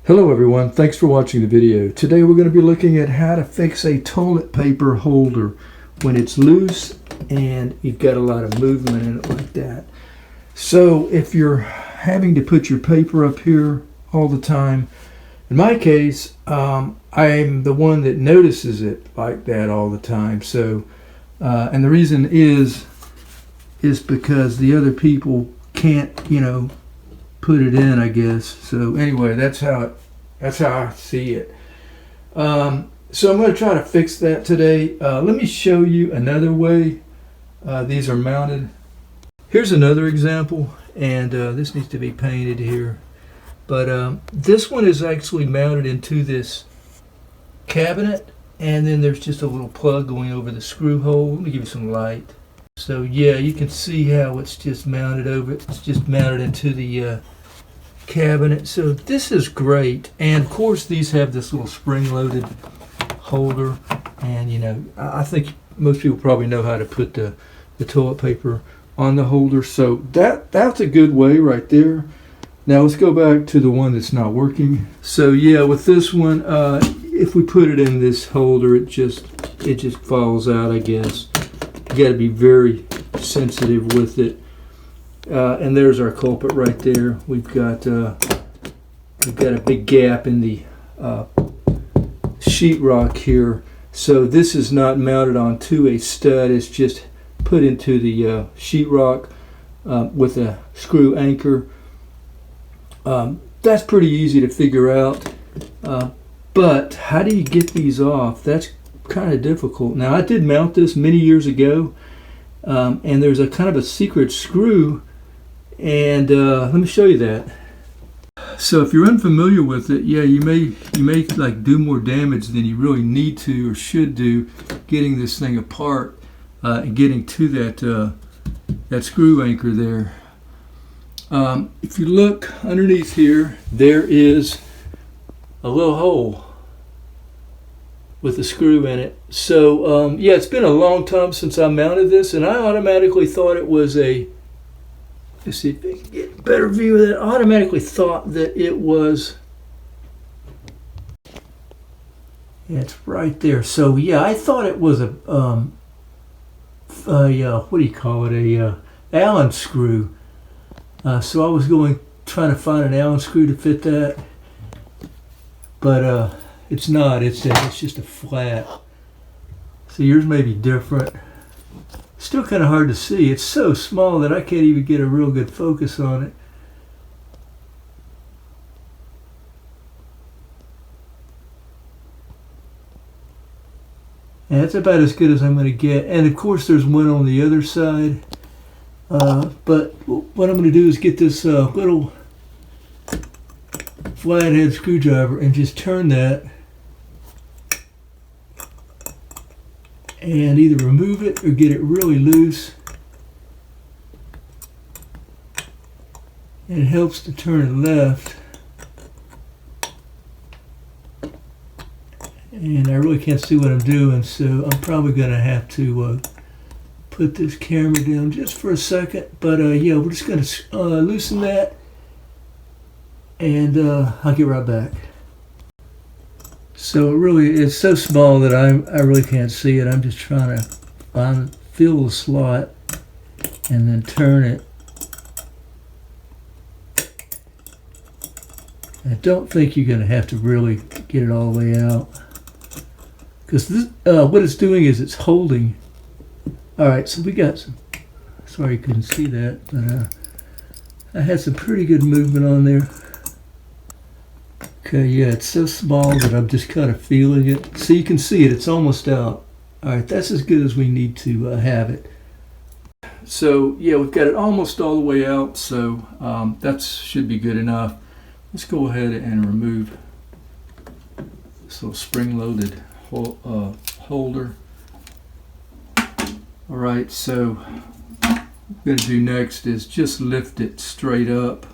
Hello everyone, thanks for watching the video. Today we're going to be looking at how to fix a toilet paper holder when it's loose and you've got a lot of movement in it like that. So if you're having to put your paper up here all the time, in my case, I'm the one that notices it like that all the time. So, and the reason is because the other people can't, put it in, I guess. So anyway, that's how I see it. So I'm going to try to fix that today. Let me show you another way these are mounted. Here's another example, and this needs to be painted here. But this one is actually mounted into this cabinet, and then there's just a little plug going over the screw hole. Let me give you some light. So yeah, you can see how it's just mounted over. It's just mounted into the cabinet. So this is great, and of course these have this little spring-loaded holder, and I think most people probably know how to put the toilet paper on the holder. So that's a good way right there. Now let's go back to the one that's not working. So yeah, with this one, if we put it in this holder, it just falls out, I guess. You got to be very sensitive with it. And there's our culprit right there. We've got a big gap in the sheetrock here. So this is not mounted onto a stud. It's just put into the sheetrock with a screw anchor. That's pretty easy to figure out. But how do you get these off? That's kind of difficult. Now I did mount this many years ago, and there's a kind of a secret screw, and let me show you that. So if you're unfamiliar with it, yeah, you may like do more damage than you really need to or should do getting this thing apart and getting to that screw anchor there. If you look underneath here, there is a little hole with a screw in it. So yeah, it's been a long time since I mounted this, and I automatically thought it was a, let's see if I can get a better view of it. I automatically thought that it was, yeah, it's right there. So yeah, I thought it was a what do you call it, a Allen screw. So I was trying to find an Allen screw to fit that, but it's not. It's just a flat. So yours may be different. Still kind of hard to see. It's so small that I can't even get a real good focus on it. And that's about as good as I'm going to get. And of course there's one on the other side. But what I'm going to do is get this little flathead screwdriver and just turn that and either remove it or get it really loose. And it helps to turn it left. And I really can't see what I'm doing, so I'm probably going to have to put this camera down just for a second. But yeah, we're just going to loosen that, and I'll get right back. So it's so small that I really can't see it. I'm just trying to fill the slot and then turn it. I don't think you're going to have to really get it all the way out, because this what it's doing is it's holding. All right, so we got some. Sorry you couldn't see that, but I had some pretty good movement on there. Okay, yeah, it's so small that I'm just kind of feeling it. So you can see it, it's almost out. All right, that's as good as we need to have it. So yeah, we've got it almost all the way out, so that should be good enough. Let's go ahead and remove this little spring-loaded holder. All right, so what we're going to do next is just lift it straight up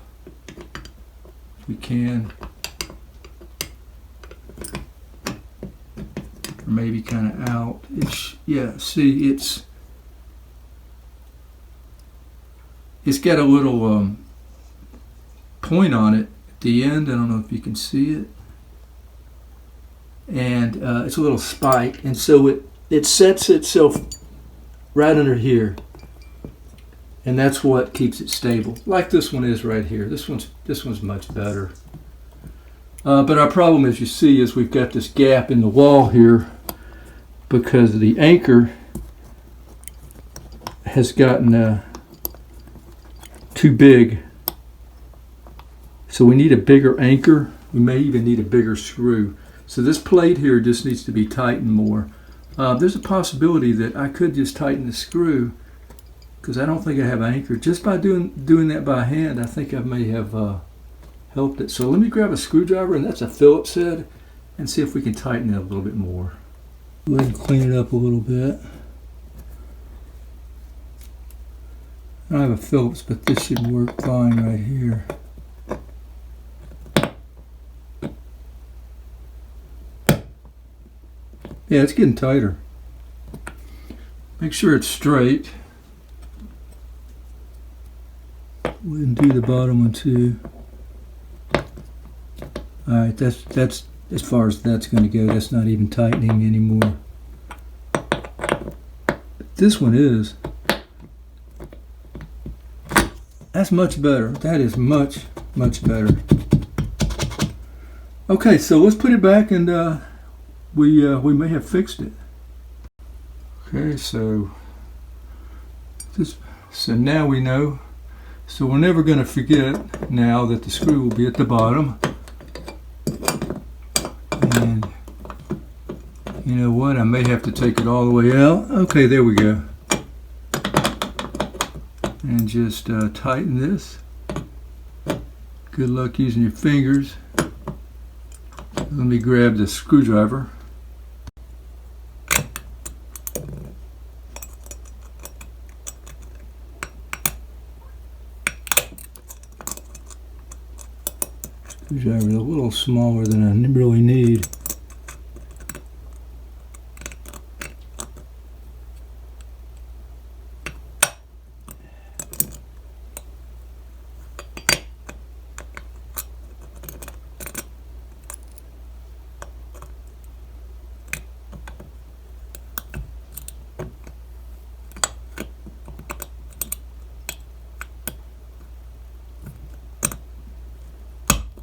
if we can. Or maybe kind of out. Yeah, see, it's got a little point on it the end. I don't know if you can see it. And it's a little spike, and so it sets itself right under here, and that's what keeps it stable, like this one is right here. This one's much better. But our problem, as you see, is we've got this gap in the wall here because the anchor has gotten too big. So we need a bigger anchor. We may even need a bigger screw. So this plate here just needs to be tightened more. There's a possibility that I could just tighten the screw because I don't think I have an anchor. Just by doing that by hand, I think I may have helped it. So let me grab a screwdriver, and that's a Phillips head, and see if we can tighten it a little bit more. Go ahead and clean it up a little bit. I don't have a Phillips, but this should work fine right here. Yeah, it's getting tighter. Make sure it's straight. Go ahead and do the bottom one too. Alright, that's as far as that's going to go. That's not even tightening anymore. But this one is. That's much better. That is much, much better. Okay, so let's put it back, and we may have fixed it. Okay, so now we know. So we're never going to forget now that the screw will be at the bottom. And you know what? I may have to take it all the way out. Okay, there we go. And just tighten this. Good luck using your fingers. Let me grab the screwdriver. Screwdriver is a little smaller than I really need.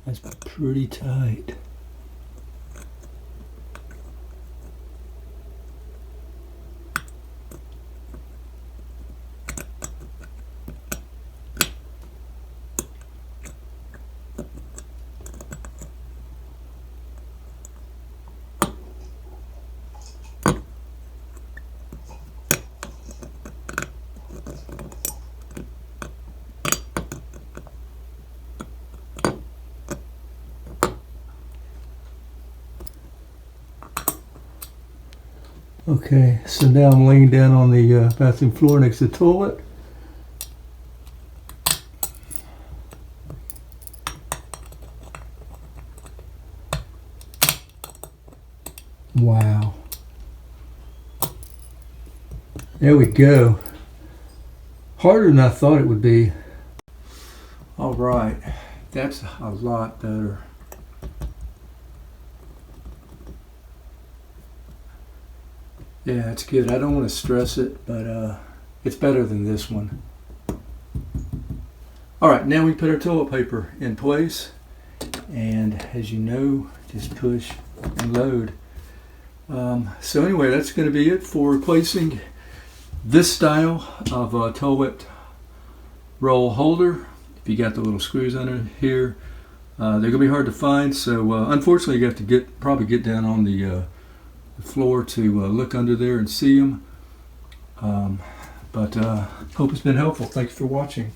That's pretty tight. Okay, so now I'm laying down on the bathroom floor next to the toilet. Wow. There we go. Harder than I thought it would be. All right, that's a lot better. Yeah, it's good. I don't want to stress it, but it's better than this one. All right, now we put our toilet paper in place, and as you know, just push and load. So anyway, that's going to be it for replacing this style of toilet roll holder. If you got the little screws under here, they're going to be hard to find. So unfortunately, you have to probably get down on the floor to look under there and see them. But hope it's been helpful. Thanks for watching.